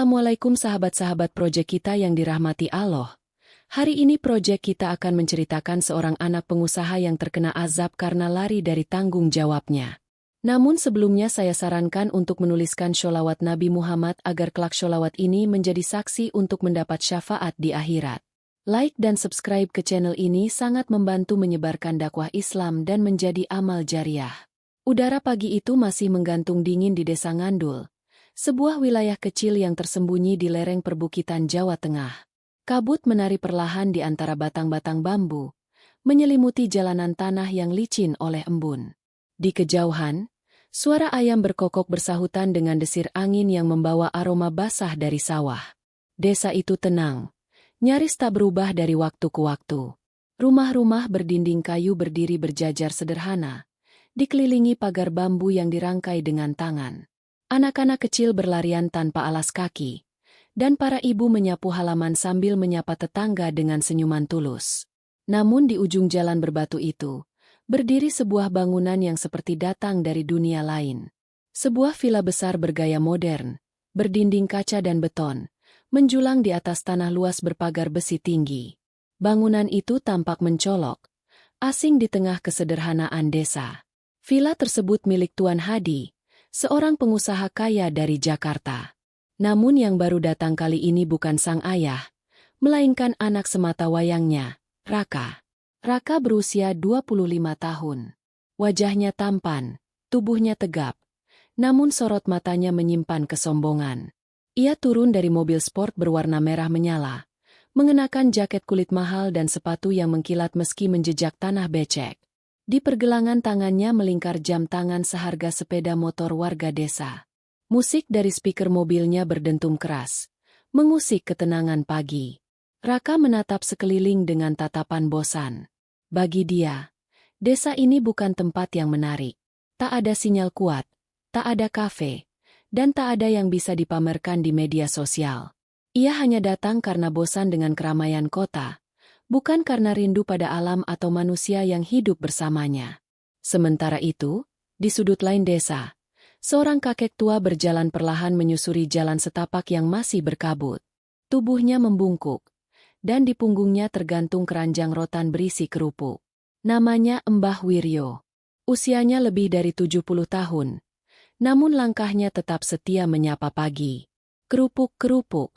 Assalamualaikum sahabat-sahabat proyek kita yang dirahmati Allah. Hari ini proyek kita akan menceritakan seorang anak pengusaha yang terkena azab karena lari dari tanggung jawabnya. Namun sebelumnya saya sarankan untuk menuliskan sholawat Nabi Muhammad agar kelak sholawat ini menjadi saksi untuk mendapat syafaat di akhirat. Like dan subscribe ke channel ini sangat membantu menyebarkan dakwah Islam dan menjadi amal jariah. Udara pagi itu masih menggantung dingin di Desa Ngandul, sebuah wilayah kecil yang tersembunyi di lereng perbukitan Jawa Tengah. Kabut menari perlahan di antara batang-batang bambu, menyelimuti jalanan tanah yang licin oleh embun. Di kejauhan, suara ayam berkokok bersahutan dengan desir angin yang membawa aroma basah dari sawah. Desa itu tenang, nyaris tak berubah dari waktu ke waktu. Rumah-rumah berdinding kayu berdiri berjajar sederhana, dikelilingi pagar bambu yang dirangkai dengan tangan. Anak-anak kecil berlarian tanpa alas kaki, dan para ibu menyapu halaman sambil menyapa tetangga dengan senyuman tulus. Namun di ujung jalan berbatu itu, berdiri sebuah bangunan yang seperti datang dari dunia lain. Sebuah villa besar bergaya modern, berdinding kaca dan beton, menjulang di atas tanah luas berpagar besi tinggi. Bangunan itu tampak mencolok, asing di tengah kesederhanaan desa. Villa tersebut milik Tuan Hadi, seorang pengusaha kaya dari Jakarta. Namun yang baru datang kali ini bukan sang ayah, melainkan anak semata wayangnya, Raka. Raka berusia 25 tahun. Wajahnya tampan, tubuhnya tegap, namun sorot matanya menyimpan kesombongan. Ia turun dari mobil sport berwarna merah menyala, mengenakan jaket kulit mahal dan sepatu yang mengkilat meski menjejak tanah becek. Di pergelangan tangannya melingkar jam tangan seharga sepeda motor warga desa. Musik dari speaker mobilnya berdentum keras, mengusik ketenangan pagi. Raka menatap sekeliling dengan tatapan bosan. Bagi dia, desa ini bukan tempat yang menarik. Tak ada sinyal kuat, tak ada kafe, dan tak ada yang bisa dipamerkan di media sosial. Ia hanya datang karena bosan dengan keramaian kota, bukan karena rindu pada alam atau manusia yang hidup bersamanya. Sementara itu, di sudut lain desa, seorang kakek tua berjalan perlahan menyusuri jalan setapak yang masih berkabut. Tubuhnya membungkuk, dan di punggungnya tergantung keranjang rotan berisi kerupuk. Namanya Mbah Wiryo. Usianya lebih dari 70 tahun, namun langkahnya tetap setia menyapa pagi. Kerupuk-kerupuk.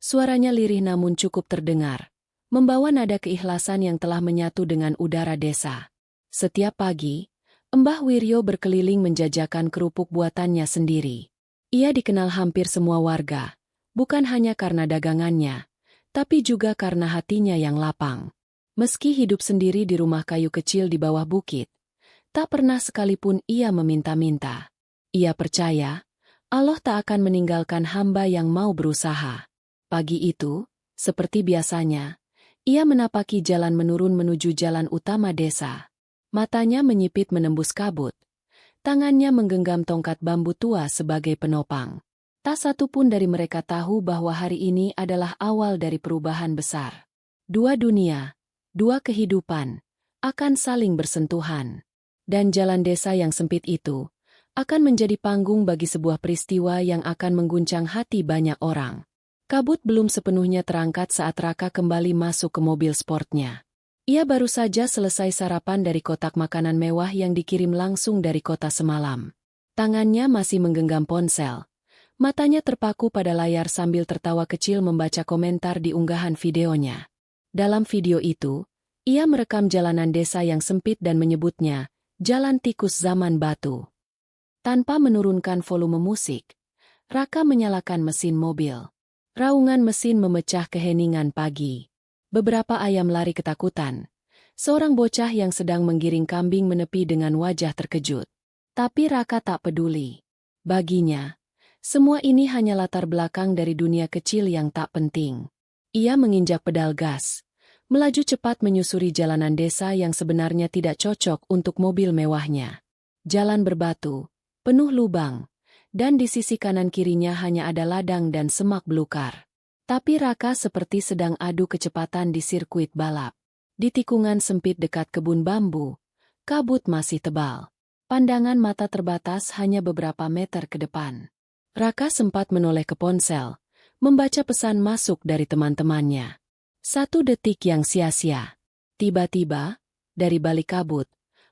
Suaranya lirih namun cukup terdengar, membawa nada keikhlasan yang telah menyatu dengan udara desa. Setiap pagi, Mbah Wiryo berkeliling menjajakan kerupuk buatannya sendiri. Ia dikenal hampir semua warga, bukan hanya karena dagangannya, tapi juga karena hatinya yang lapang. Meski hidup sendiri di rumah kayu kecil di bawah bukit, tak pernah sekalipun ia meminta-minta. Ia percaya, Allah tak akan meninggalkan hamba yang mau berusaha. Pagi itu, seperti biasanya, ia menapaki jalan menurun menuju jalan utama desa. Matanya menyipit menembus kabut. Tangannya menggenggam tongkat bambu tua sebagai penopang. Tak satu pun dari mereka tahu bahwa hari ini adalah awal dari perubahan besar. Dua dunia, dua kehidupan, akan saling bersentuhan. Dan jalan desa yang sempit itu akan menjadi panggung bagi sebuah peristiwa yang akan mengguncang hati banyak orang. Kabut belum sepenuhnya terangkat saat Raka kembali masuk ke mobil sportnya. Ia baru saja selesai sarapan dari kotak makanan mewah yang dikirim langsung dari kota semalam. Tangannya masih menggenggam ponsel. Matanya terpaku pada layar sambil tertawa kecil membaca komentar di unggahan videonya. Dalam video itu, ia merekam jalanan desa yang sempit dan menyebutnya, Jalan Tikus Zaman Batu. Tanpa menurunkan volume musik, Raka menyalakan mesin mobil. Raungan mesin memecah keheningan pagi. Beberapa ayam lari ketakutan. Seorang bocah yang sedang menggiring kambing menepi dengan wajah terkejut. Tapi Raka tak peduli. Baginya, semua ini hanya latar belakang dari dunia kecil yang tak penting. Ia menginjak pedal gas, melaju cepat menyusuri jalanan desa yang sebenarnya tidak cocok untuk mobil mewahnya. Jalan berbatu, penuh lubang, dan di sisi kanan kirinya hanya ada ladang dan semak belukar. Tapi Raka seperti sedang adu kecepatan di sirkuit balap. Di tikungan sempit dekat kebun bambu, kabut masih tebal. Pandangan mata terbatas hanya beberapa meter ke depan. Raka sempat menoleh ke ponsel, membaca pesan masuk dari teman-temannya. 1 detik yang sia-sia. Tiba-tiba, dari balik kabut,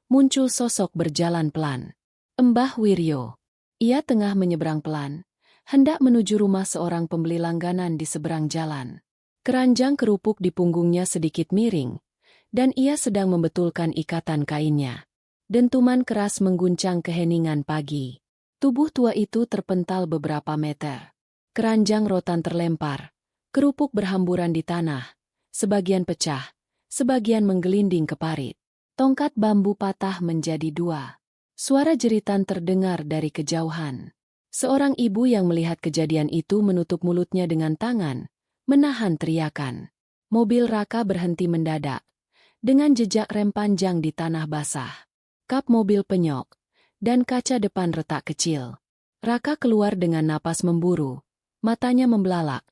muncul sosok berjalan pelan. Mbah Wiryo. Ia tengah menyeberang pelan, hendak menuju rumah seorang pembeli langganan di seberang jalan. Keranjang kerupuk di punggungnya sedikit miring, dan ia sedang membetulkan ikatan kainnya. Dentuman keras mengguncang keheningan pagi. Tubuh tua itu terpental beberapa meter. Keranjang rotan terlempar, kerupuk berhamburan di tanah, sebagian pecah, sebagian menggelinding ke parit. Tongkat bambu patah menjadi 2. Suara jeritan terdengar dari kejauhan. Seorang ibu yang melihat kejadian itu menutup mulutnya dengan tangan, menahan teriakan. Mobil Raka berhenti mendadak, dengan jejak rem panjang di tanah basah. Kap mobil penyok, dan kaca depan retak kecil. Raka keluar dengan napas memburu, matanya membelalak,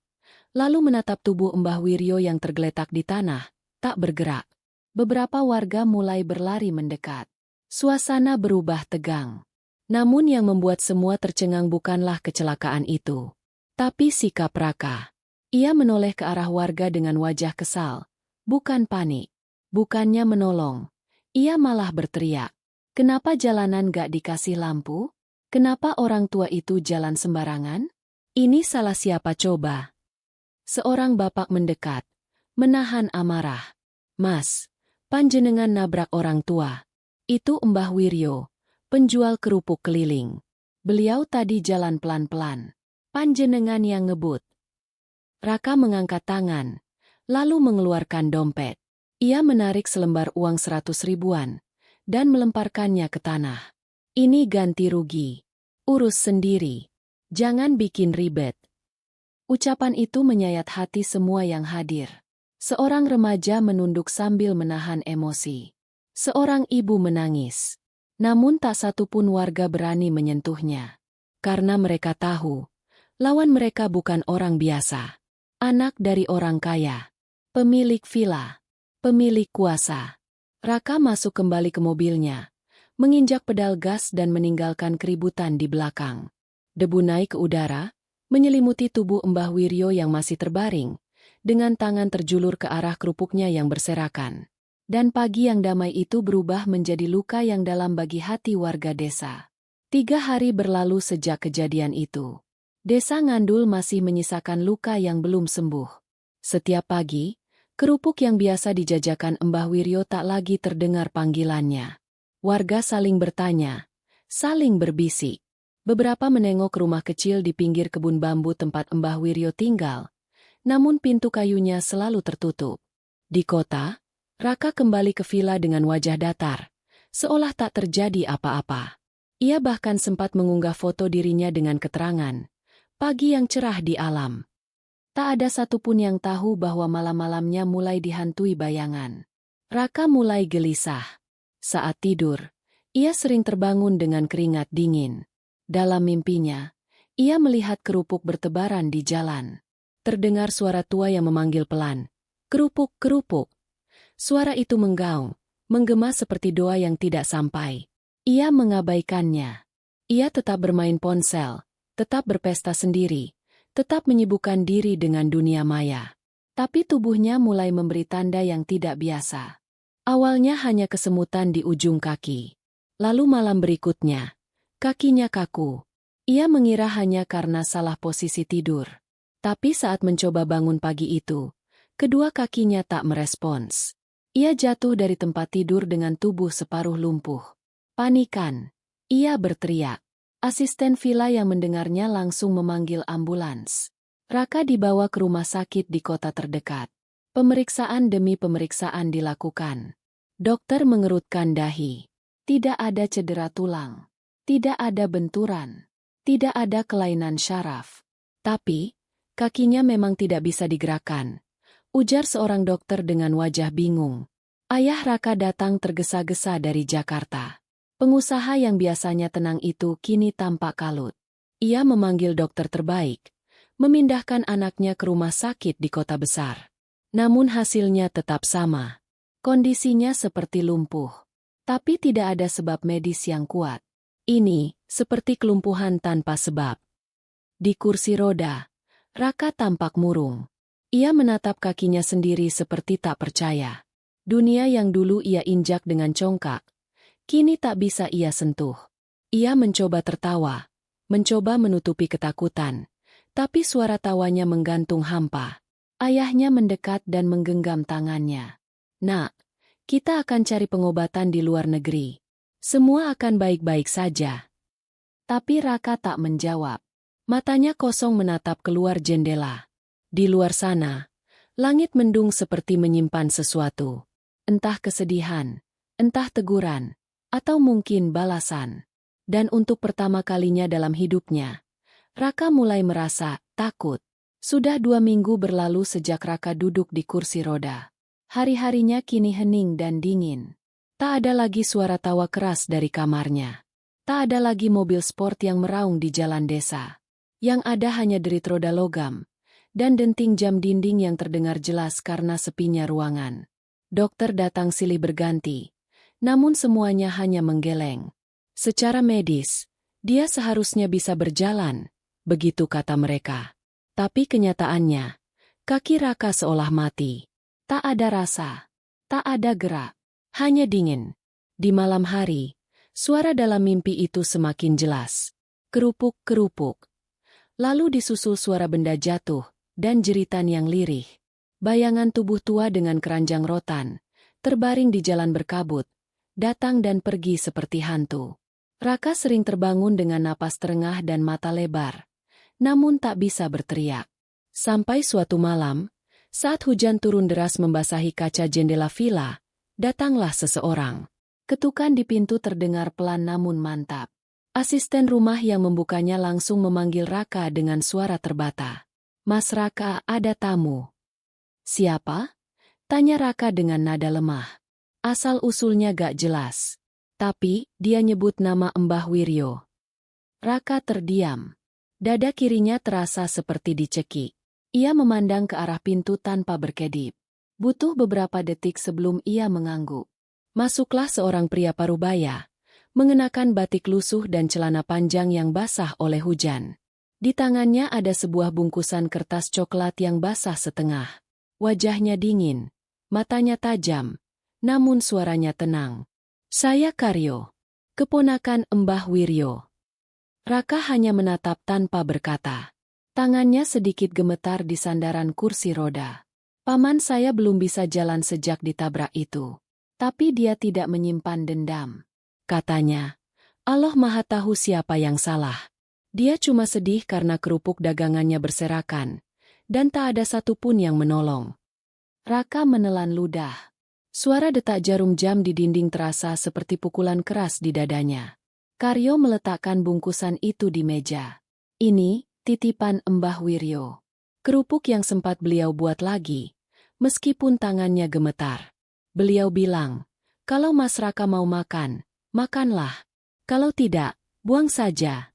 lalu menatap tubuh Mbah Wiryo yang tergeletak di tanah, tak bergerak. Beberapa warga mulai berlari mendekat. Suasana berubah tegang. Namun yang membuat semua tercengang bukanlah kecelakaan itu, tapi sikap Raka. Ia menoleh ke arah warga dengan wajah kesal, bukan panik. Bukannya menolong, ia malah berteriak. Kenapa jalanan gak dikasih lampu? Kenapa orang tua itu jalan sembarangan? Ini salah siapa coba? Seorang bapak mendekat, menahan amarah. Mas, panjenengan nabrak orang tua. Itu Mbah Wiryo, penjual kerupuk keliling. Beliau tadi jalan pelan-pelan. Panjenengan yang ngebut. Raka mengangkat tangan, lalu mengeluarkan dompet. Ia menarik selembar uang 100 ribuan, dan melemparkannya ke tanah. Ini ganti rugi. Urus sendiri. Jangan bikin ribet. Ucapan itu menyayat hati semua yang hadir. Seorang remaja menunduk sambil menahan emosi. Seorang ibu menangis. Namun tak satu pun warga berani menyentuhnya. Karena mereka tahu, lawan mereka bukan orang biasa. Anak dari orang kaya. Pemilik villa. Pemilik kuasa. Raka masuk kembali ke mobilnya, menginjak pedal gas dan meninggalkan keributan di belakang. Debu naik ke udara, menyelimuti tubuh Mbah Wiryo yang masih terbaring, dengan tangan terjulur ke arah kerupuknya yang berserakan. Dan pagi yang damai itu berubah menjadi luka yang dalam bagi hati warga desa. 3 hari berlalu sejak kejadian itu. Desa Ngandul masih menyisakan luka yang belum sembuh. Setiap pagi, kerupuk yang biasa dijajakan Mbah Wiryo tak lagi terdengar panggilannya. Warga saling bertanya, saling berbisik. Beberapa menengok rumah kecil di pinggir kebun bambu tempat Mbah Wiryo tinggal, namun pintu kayunya selalu tertutup. Di kota, Raka kembali ke villa dengan wajah datar, seolah tak terjadi apa-apa. Ia bahkan sempat mengunggah foto dirinya dengan keterangan, pagi yang cerah di alam. Tak ada satupun yang tahu bahwa malam-malamnya mulai dihantui bayangan. Raka mulai gelisah. Saat tidur, ia sering terbangun dengan keringat dingin. Dalam mimpinya, ia melihat kerupuk bertebaran di jalan. Terdengar suara tua yang memanggil pelan, "Kerupuk, kerupuk." Suara itu menggaung, menggema seperti doa yang tidak sampai. Ia mengabaikannya. Ia tetap bermain ponsel, tetap berpesta sendiri, tetap menyibukkan diri dengan dunia maya. Tapi tubuhnya mulai memberi tanda yang tidak biasa. Awalnya hanya kesemutan di ujung kaki. Lalu malam berikutnya, kakinya kaku. Ia mengira hanya karena salah posisi tidur. Tapi saat mencoba bangun pagi itu, kedua kakinya tak merespons. Ia jatuh dari tempat tidur dengan tubuh separuh lumpuh. Panikan. Ia berteriak. Asisten villa yang mendengarnya langsung memanggil ambulans. Raka dibawa ke rumah sakit di kota terdekat. Pemeriksaan demi pemeriksaan dilakukan. Dokter mengerutkan dahi. Tidak ada cedera tulang. Tidak ada benturan. Tidak ada kelainan syaraf. Tapi, kakinya memang tidak bisa digerakkan. Ujar seorang dokter dengan wajah bingung. Ayah Raka datang tergesa-gesa dari Jakarta. Pengusaha yang biasanya tenang itu kini tampak kalut. Ia memanggil dokter terbaik, memindahkan anaknya ke rumah sakit di kota besar. Namun hasilnya tetap sama. Kondisinya seperti lumpuh. Tapi tidak ada sebab medis yang kuat. Ini seperti kelumpuhan tanpa sebab. Di kursi roda, Raka tampak murung. Ia menatap kakinya sendiri seperti tak percaya. Dunia yang dulu ia injak dengan congkak, kini tak bisa ia sentuh. Ia mencoba tertawa, mencoba menutupi ketakutan, tapi suara tawanya menggantung hampa. Ayahnya mendekat dan menggenggam tangannya. "Nak, kita akan cari pengobatan di luar negeri. Semua akan baik-baik saja." Tapi Raka tak menjawab. Matanya kosong menatap keluar jendela. Di luar sana, langit mendung seperti menyimpan sesuatu. Entah kesedihan, entah teguran, atau mungkin balasan. Dan untuk pertama kalinya dalam hidupnya, Raka mulai merasa takut. Sudah 2 minggu berlalu sejak Raka duduk di kursi roda. Hari-harinya kini hening dan dingin. Tak ada lagi suara tawa keras dari kamarnya. Tak ada lagi mobil sport yang meraung di jalan desa. Yang ada hanya derit roda logam, dan denting jam dinding yang terdengar jelas karena sepinya ruangan. Dokter datang silih berganti, namun semuanya hanya menggeleng. Secara medis, dia seharusnya bisa berjalan, begitu kata mereka. Tapi kenyataannya, kaki Raka seolah mati. Tak ada rasa, tak ada gerak, hanya dingin. Di malam hari, suara dalam mimpi itu semakin jelas. Kerupuk-kerupuk. Lalu disusul suara benda jatuh, dan jeritan yang lirih. Bayangan tubuh tua dengan keranjang rotan, terbaring di jalan berkabut, datang dan pergi seperti hantu. Raka sering terbangun dengan napas terengah dan mata lebar, namun tak bisa berteriak. Sampai suatu malam, saat hujan turun deras membasahi kaca jendela villa, datanglah seseorang. Ketukan di pintu terdengar pelan namun mantap. Asisten rumah yang membukanya langsung memanggil Raka dengan suara terbata. "Mas Raka, ada tamu." "Siapa?" tanya Raka dengan nada lemah. Asal-usulnya gak jelas. Tapi, dia nyebut nama Mbah Wiryo. Raka terdiam. Dada kirinya terasa seperti dicekik. Ia memandang ke arah pintu tanpa berkedip. Butuh beberapa detik sebelum ia mengangguk. Masuklah seorang pria parubaya, mengenakan batik lusuh dan celana panjang yang basah oleh hujan. Di tangannya ada sebuah bungkusan kertas coklat yang basah setengah. Wajahnya dingin, matanya tajam, namun suaranya tenang. "Saya Karyo, keponakan Mbah Wiryo." Raka hanya menatap tanpa berkata. Tangannya sedikit gemetar di sandaran kursi roda. "Paman saya belum bisa jalan sejak ditabrak itu. Tapi dia tidak menyimpan dendam," katanya. "Allah Maha tahu siapa yang salah. Dia cuma sedih karena kerupuk dagangannya berserakan, dan tak ada satupun yang menolong." Raka menelan ludah. Suara detak jarum jam di dinding terasa seperti pukulan keras di dadanya. Karyo meletakkan bungkusan itu di meja. "Ini, titipan Mbah Wiryo. Kerupuk yang sempat beliau buat lagi, meskipun tangannya gemetar. Beliau bilang, kalau Mas Raka mau makan, makanlah. Kalau tidak, buang saja."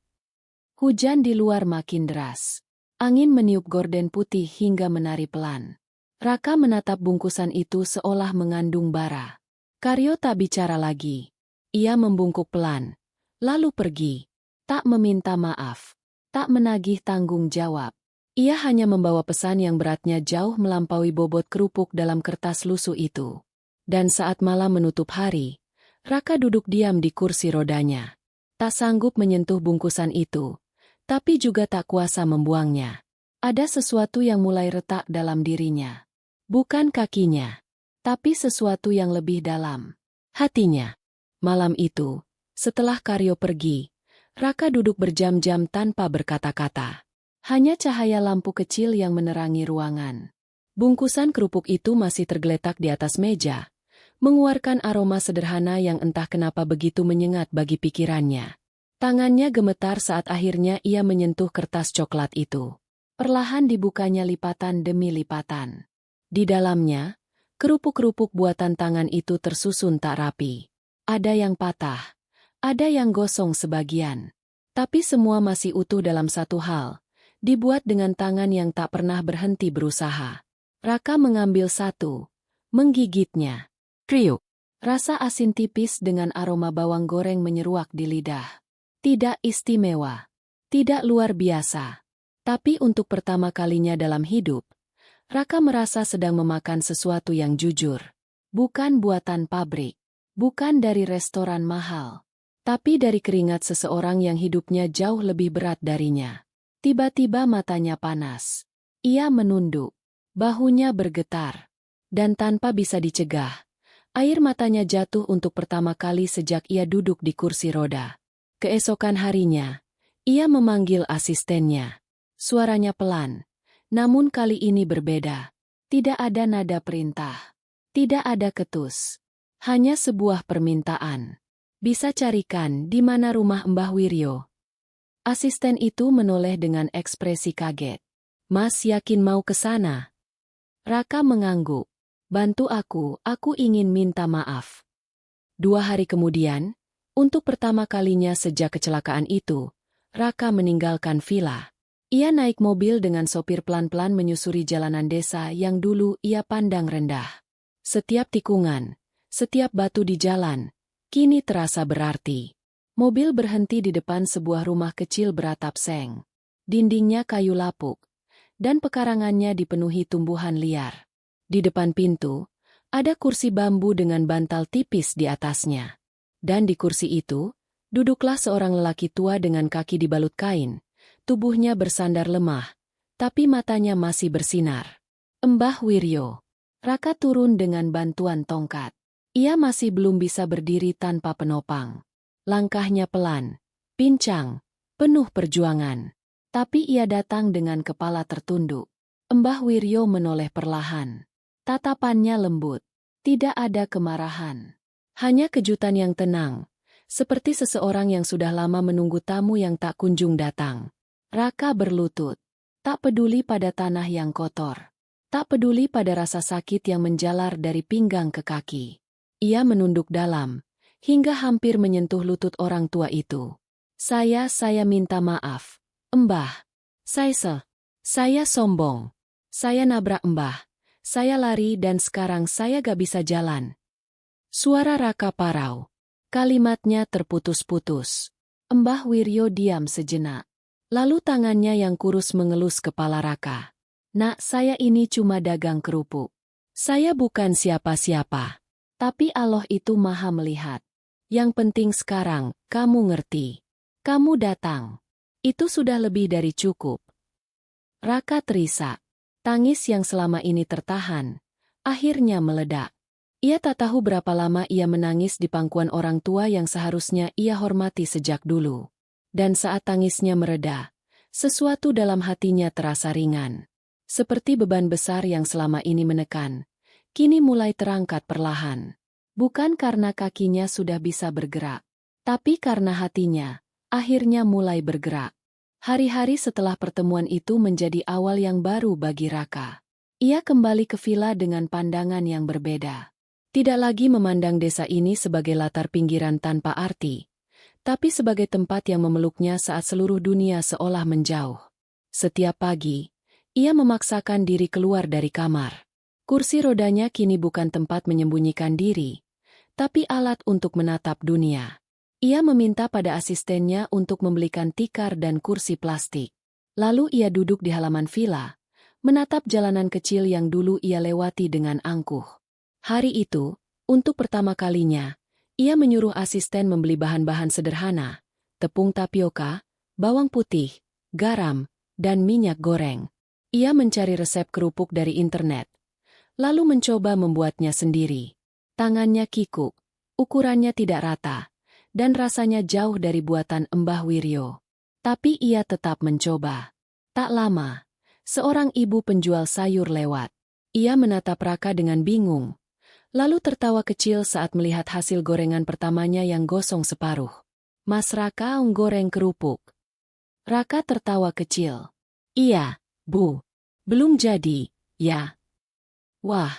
Hujan di luar makin deras. Angin meniup gorden putih hingga menari pelan. Raka menatap bungkusan itu seolah mengandung bara. Karyo tak bicara lagi. Ia membungkuk pelan, lalu pergi. Tak meminta maaf, tak menagih tanggung jawab. Ia hanya membawa pesan yang beratnya jauh melampaui bobot kerupuk dalam kertas lusuh itu. Dan saat malam menutup hari, Raka duduk diam di kursi rodanya. Tak sanggup menyentuh bungkusan itu, tapi juga tak kuasa membuangnya. Ada sesuatu yang mulai retak dalam dirinya. Bukan kakinya, tapi sesuatu yang lebih dalam. Hatinya. Malam itu, setelah Karyo pergi, Raka duduk berjam-jam tanpa berkata-kata. Hanya cahaya lampu kecil yang menerangi ruangan. Bungkusan kerupuk itu masih tergeletak di atas meja, mengeluarkan aroma sederhana yang entah kenapa begitu menyengat bagi pikirannya. Tangannya gemetar saat akhirnya ia menyentuh kertas coklat itu. Perlahan dibukanya lipatan demi lipatan. Di dalamnya, kerupuk-kerupuk buatan tangan itu tersusun tak rapi. Ada yang patah, ada yang gosong sebagian. Tapi semua masih utuh dalam satu hal, dibuat dengan tangan yang tak pernah berhenti berusaha. Raka mengambil satu, menggigitnya. Kriuk. Rasa asin tipis dengan aroma bawang goreng menyeruak di lidah. Tidak istimewa. Tidak luar biasa. Tapi untuk pertama kalinya dalam hidup, Raka merasa sedang memakan sesuatu yang jujur. Bukan buatan pabrik, bukan dari restoran mahal, tapi dari keringat seseorang yang hidupnya jauh lebih berat darinya. Tiba-tiba matanya panas. Ia menunduk, bahunya bergetar, dan tanpa bisa dicegah, air matanya jatuh untuk pertama kali sejak ia duduk di kursi roda. Keesokan harinya, ia memanggil asistennya. Suaranya pelan, namun kali ini berbeda. Tidak ada nada perintah, tidak ada ketus, hanya sebuah permintaan. Bisa carikan di mana rumah Mbah Wiryo? Asisten itu menoleh dengan ekspresi kaget. Mas yakin mau ke sana? Raka mengangguk. Bantu aku ingin minta maaf. 2 hari kemudian, untuk pertama kalinya sejak kecelakaan itu, Raka meninggalkan villa. Ia naik mobil dengan sopir pelan-pelan menyusuri jalanan desa yang dulu ia pandang rendah. Setiap tikungan, setiap batu di jalan, kini terasa berarti. Mobil berhenti di depan sebuah rumah kecil beratap seng. Dindingnya kayu lapuk, dan pekarangannya dipenuhi tumbuhan liar. Di depan pintu, ada kursi bambu dengan bantal tipis di atasnya. Dan di kursi itu, duduklah seorang lelaki tua dengan kaki dibalut kain. Tubuhnya bersandar lemah, tapi matanya masih bersinar. Mbah Wiryo. Raka turun dengan bantuan tongkat. Ia masih belum bisa berdiri tanpa penopang. Langkahnya pelan, pincang, penuh perjuangan. Tapi ia datang dengan kepala tertunduk. Mbah Wiryo menoleh perlahan. Tatapannya lembut. Tidak ada kemarahan. Hanya kejutan yang tenang, seperti seseorang yang sudah lama menunggu tamu yang tak kunjung datang. Raka berlutut. Tak peduli pada tanah yang kotor. Tak peduli pada rasa sakit yang menjalar dari pinggang ke kaki. Ia menunduk dalam, hingga hampir menyentuh lutut orang tua itu. Saya minta maaf. Mbah. Saya sombong. Saya nabrak Mbah. Saya lari dan sekarang saya gak bisa jalan. Suara Raka parau. Kalimatnya terputus-putus. Mbah Wiryo diam sejenak. Lalu tangannya yang kurus mengelus kepala Raka. Nak, saya ini cuma dagang kerupuk. Saya bukan siapa-siapa. Tapi Allah itu maha melihat. Yang penting sekarang, kamu ngerti. Kamu datang. Itu sudah lebih dari cukup. Raka terisak. Tangis yang selama ini tertahan, akhirnya meledak. Ia tak tahu berapa lama ia menangis di pangkuan orang tua yang seharusnya ia hormati sejak dulu. Dan saat tangisnya mereda, sesuatu dalam hatinya terasa ringan. Seperti beban besar yang selama ini menekan, kini mulai terangkat perlahan. Bukan karena kakinya sudah bisa bergerak, tapi karena hatinya, akhirnya mulai bergerak. Hari-hari setelah pertemuan itu menjadi awal yang baru bagi Raka. Ia kembali ke villa dengan pandangan yang berbeda. Tidak lagi memandang desa ini sebagai latar pinggiran tanpa arti, tapi sebagai tempat yang memeluknya saat seluruh dunia seolah menjauh. Setiap pagi, ia memaksakan diri keluar dari kamar. Kursi rodanya kini bukan tempat menyembunyikan diri, tapi alat untuk menatap dunia. Ia meminta pada asistennya untuk membelikan tikar dan kursi plastik. Lalu ia duduk di halaman villa, menatap jalanan kecil yang dulu ia lewati dengan angkuh. Hari itu, untuk pertama kalinya, ia menyuruh asisten membeli bahan-bahan sederhana, tepung tapioka, bawang putih, garam, dan minyak goreng. Ia mencari resep kerupuk dari internet, lalu mencoba membuatnya sendiri. Tangannya kikuk, ukurannya tidak rata, dan rasanya jauh dari buatan Mbah Wiryo. Tapi ia tetap mencoba. Tak lama, seorang ibu penjual sayur lewat. Ia menatap Raka dengan bingung, lalu tertawa kecil saat melihat hasil gorengan pertamanya yang gosong separuh. Mas Raka goreng kerupuk. Raka tertawa kecil. Iya, Bu. Belum jadi, ya. Wah,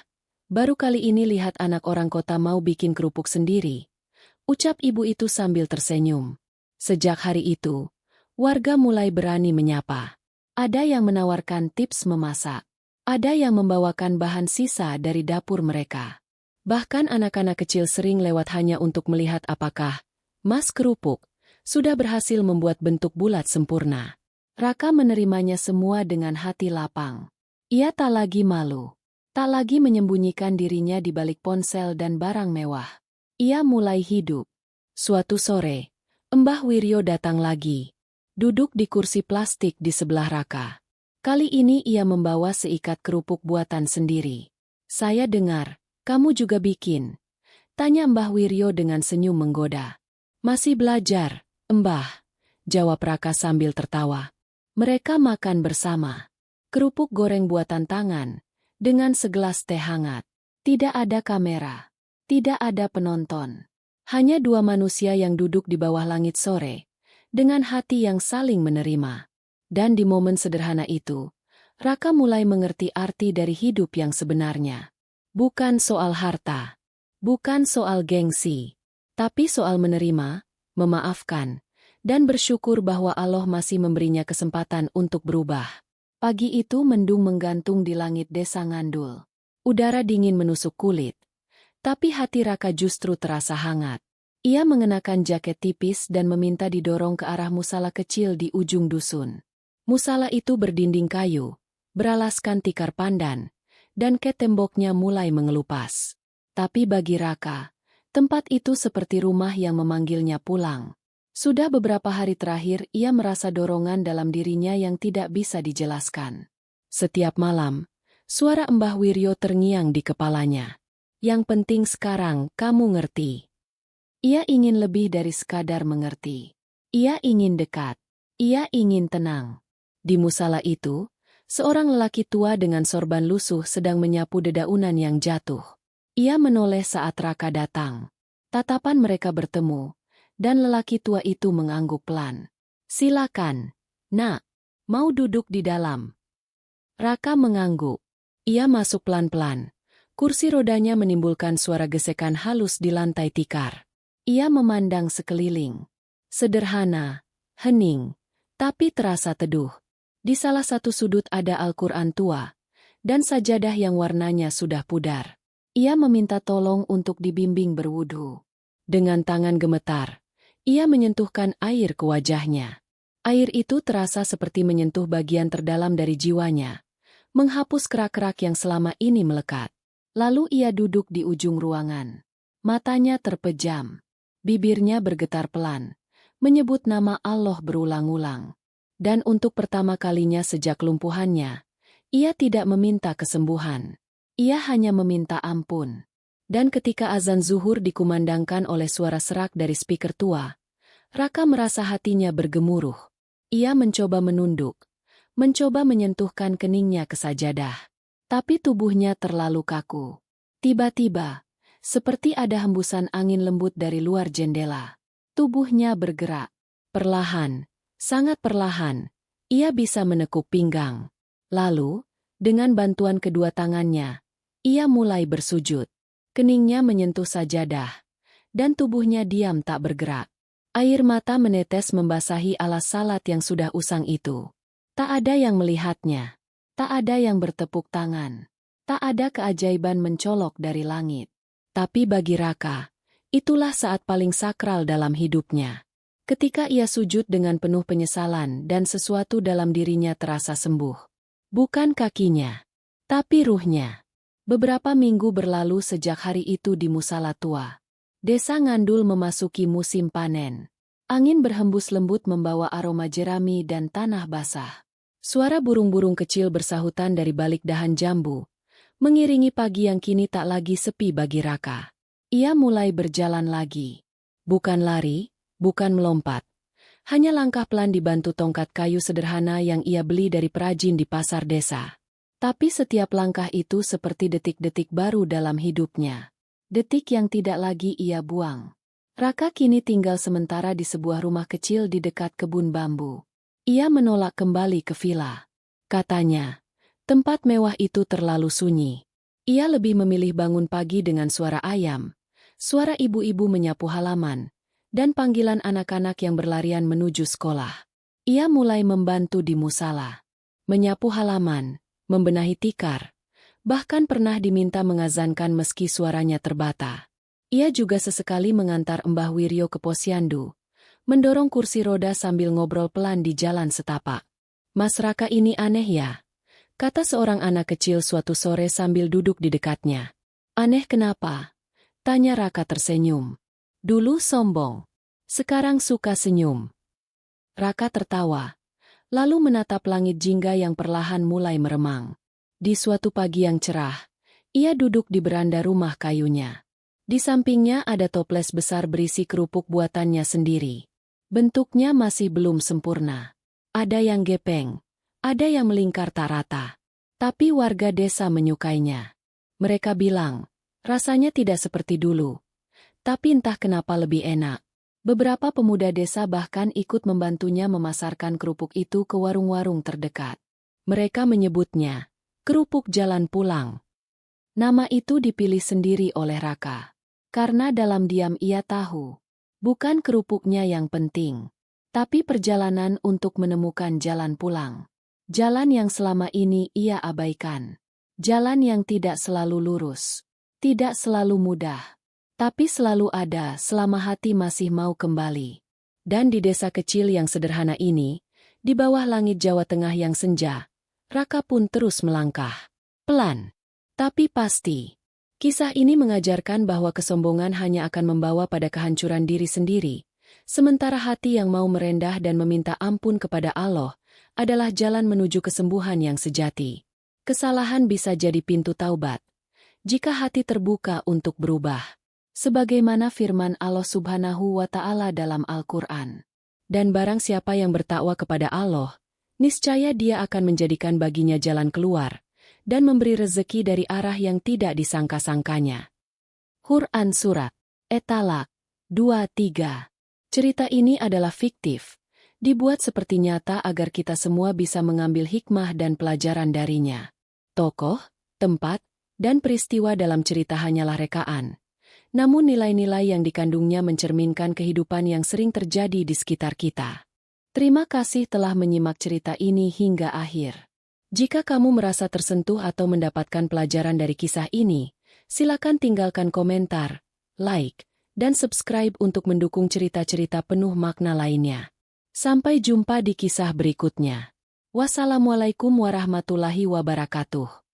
baru kali ini lihat anak orang kota mau bikin kerupuk sendiri, ucap ibu itu sambil tersenyum. Sejak hari itu, warga mulai berani menyapa. Ada yang menawarkan tips memasak. Ada yang membawakan bahan sisa dari dapur mereka. Bahkan anak-anak kecil sering lewat hanya untuk melihat apakah Mas Kerupuk sudah berhasil membuat bentuk bulat sempurna. Raka menerimanya semua dengan hati lapang. Ia tak lagi malu. Tak lagi menyembunyikan dirinya di balik ponsel dan barang mewah. Ia mulai hidup. Suatu sore, Mbah Wiryo datang lagi. Duduk di kursi plastik di sebelah Raka. Kali ini ia membawa seikat kerupuk buatan sendiri. "Saya dengar, kamu juga bikin?" tanya Mbah Wiryo dengan senyum menggoda. "Masih belajar, Mbah," jawab Raka sambil tertawa. Mereka makan bersama. Kerupuk goreng buatan tangan, dengan segelas teh hangat. Tidak ada kamera. Tidak ada penonton. Hanya dua manusia yang duduk di bawah langit sore, dengan hati yang saling menerima. Dan di momen sederhana itu, Raka mulai mengerti arti dari hidup yang sebenarnya. Bukan soal harta. Bukan soal gengsi. Tapi soal menerima, memaafkan, dan bersyukur bahwa Allah masih memberinya kesempatan untuk berubah. Pagi itu mendung menggantung di langit desa Ngandul. Udara dingin menusuk kulit. Tapi hati Raka justru terasa hangat. Ia mengenakan jaket tipis dan meminta didorong ke arah musala kecil di ujung dusun. Musala itu berdinding kayu, beralaskan tikar pandan, dan ket temboknya mulai mengelupas. Tapi bagi Raka, tempat itu seperti rumah yang memanggilnya pulang. Sudah beberapa hari terakhir ia merasa dorongan dalam dirinya yang tidak bisa dijelaskan. Setiap malam, suara Mbah Wiryo terngiang di kepalanya. "Yang penting sekarang kamu ngerti." Ia ingin lebih dari sekadar mengerti. Ia ingin dekat. Ia ingin tenang. Di musala itu, seorang lelaki tua dengan sorban lusuh sedang menyapu dedaunan yang jatuh. Ia menoleh saat Raka datang. Tatapan mereka bertemu. Dan lelaki tua itu mengangguk pelan. "Silakan, Nak. Mau duduk di dalam?" Raka mengangguk. Ia masuk pelan-pelan. Kursi rodanya menimbulkan suara gesekan halus di lantai tikar. Ia memandang sekeliling. Sederhana, hening, tapi terasa teduh. Di salah satu sudut ada Al-Quran tua, dan sajadah yang warnanya sudah pudar. Ia meminta tolong untuk dibimbing berwudu. Dengan tangan gemetar, ia menyentuhkan air ke wajahnya. Air itu terasa seperti menyentuh bagian terdalam dari jiwanya, menghapus kerak-kerak yang selama ini melekat. Lalu ia duduk di ujung ruangan. Matanya terpejam. Bibirnya bergetar pelan, menyebut nama Allah berulang-ulang. Dan untuk pertama kalinya sejak lumpuhannya, ia tidak meminta kesembuhan. Ia hanya meminta ampun. Dan ketika azan zuhur dikumandangkan oleh suara serak dari speaker tua, Raka merasa hatinya bergemuruh. Ia mencoba menunduk, mencoba menyentuhkan keningnya ke sajadah. Tapi tubuhnya terlalu kaku. Tiba-tiba, seperti ada hembusan angin lembut dari luar jendela. Tubuhnya bergerak. Perlahan, sangat perlahan, ia bisa menekuk pinggang. Lalu, dengan bantuan kedua tangannya, ia mulai bersujud. Keningnya menyentuh sajadah, dan tubuhnya diam tak bergerak. Air mata menetes membasahi alas salat yang sudah usang itu. Tak ada yang melihatnya. Tak ada yang bertepuk tangan. Tak ada keajaiban mencolok dari langit. Tapi bagi Raka, itulah saat paling sakral dalam hidupnya. Ketika ia sujud dengan penuh penyesalan dan sesuatu dalam dirinya terasa sembuh. Bukan kakinya, tapi ruhnya. Beberapa minggu berlalu sejak hari itu di musala tua. Desa Ngandul memasuki musim panen. Angin berhembus lembut membawa aroma jerami dan tanah basah. Suara burung-burung kecil bersahutan dari balik dahan jambu, mengiringi pagi yang kini tak lagi sepi bagi Raka. Ia mulai berjalan lagi. Bukan lari, bukan melompat. Hanya langkah pelan dibantu tongkat kayu sederhana yang ia beli dari perajin di pasar desa. Tapi setiap langkah itu seperti detik-detik baru dalam hidupnya. Detik yang tidak lagi ia buang. Raka kini tinggal sementara di sebuah rumah kecil di dekat kebun bambu. Ia menolak kembali ke villa. Katanya, tempat mewah itu terlalu sunyi. Ia lebih memilih bangun pagi dengan suara ayam, suara ibu-ibu menyapu halaman, dan panggilan anak-anak yang berlarian menuju sekolah. Ia mulai membantu di musala, menyapu halaman, membenahi tikar, bahkan pernah diminta mengazankan meski suaranya terbata. Ia juga sesekali mengantar Mbah Wiryo ke posyandu, mendorong kursi roda sambil ngobrol pelan di jalan setapak. Mas Raka ini aneh ya, kata seorang anak kecil suatu sore sambil duduk di dekatnya. Aneh kenapa? Tanya Raka tersenyum. Dulu sombong, sekarang suka senyum. Raka tertawa, lalu menatap langit jingga yang perlahan mulai meremang. Di suatu pagi yang cerah, ia duduk di beranda rumah kayunya. Di sampingnya ada toples besar berisi kerupuk buatannya sendiri. Bentuknya masih belum sempurna. Ada yang gepeng, ada yang melingkar tak rata. Tapi warga desa menyukainya. Mereka bilang, rasanya tidak seperti dulu. Tapi entah kenapa lebih enak. Beberapa pemuda desa bahkan ikut membantunya memasarkan kerupuk itu ke warung-warung terdekat. Mereka menyebutnya kerupuk jalan pulang. Nama itu dipilih sendiri oleh Raka. Karena dalam diam ia tahu, bukan kerupuknya yang penting, tapi perjalanan untuk menemukan jalan pulang. Jalan yang selama ini ia abaikan. Jalan yang tidak selalu lurus, tidak selalu mudah, tapi selalu ada selama hati masih mau kembali. Dan di desa kecil yang sederhana ini, di bawah langit Jawa Tengah yang senja, Raka pun terus melangkah. Pelan, tapi pasti. Kisah ini mengajarkan bahwa kesombongan hanya akan membawa pada kehancuran diri sendiri, sementara hati yang mau merendah dan meminta ampun kepada Allah adalah jalan menuju kesembuhan yang sejati. Kesalahan bisa jadi pintu taubat, jika hati terbuka untuk berubah. Sebagaimana firman Allah Subhanahu wa Ta'ala dalam Al-Quran. Dan barang siapa yang bertakwa kepada Allah, niscaya Dia akan menjadikan baginya jalan keluar, dan memberi rezeki dari arah yang tidak disangka-sangkanya. Quran Surat At-Talaq 23. Cerita ini adalah fiktif, dibuat seperti nyata agar kita semua bisa mengambil hikmah dan pelajaran darinya. Tokoh, tempat, dan peristiwa dalam cerita hanyalah rekaan. Namun nilai-nilai yang dikandungnya mencerminkan kehidupan yang sering terjadi di sekitar kita. Terima kasih telah menyimak cerita ini hingga akhir. Jika kamu merasa tersentuh atau mendapatkan pelajaran dari kisah ini, silakan tinggalkan komentar, like, dan subscribe untuk mendukung cerita-cerita penuh makna lainnya. Sampai jumpa di kisah berikutnya. Wassalamualaikum warahmatullahi wabarakatuh.